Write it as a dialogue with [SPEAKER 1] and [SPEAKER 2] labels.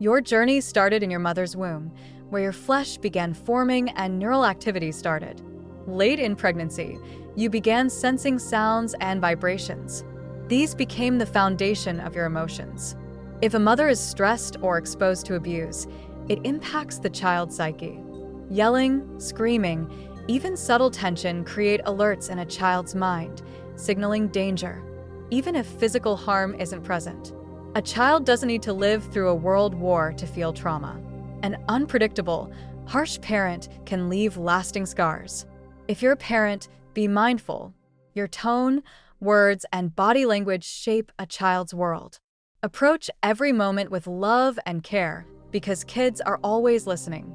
[SPEAKER 1] Your journey started in your mother's womb, where your flesh began forming and neural activity started. Late in pregnancy, you began sensing sounds and vibrations. These became the foundation of your emotions. If a mother is stressed or exposed to abuse, it impacts the child's psyche. Yelling, screaming, even subtle tension create alerts in a child's mind, signaling danger, even if physical harm isn't present. A child doesn't need to live through a world war to feel trauma. An unpredictable, harsh parent can leave lasting scars. If you're a parent, be mindful. Your tone, words, and body language shape a child's world. Approach every moment with love and care because kids are always listening.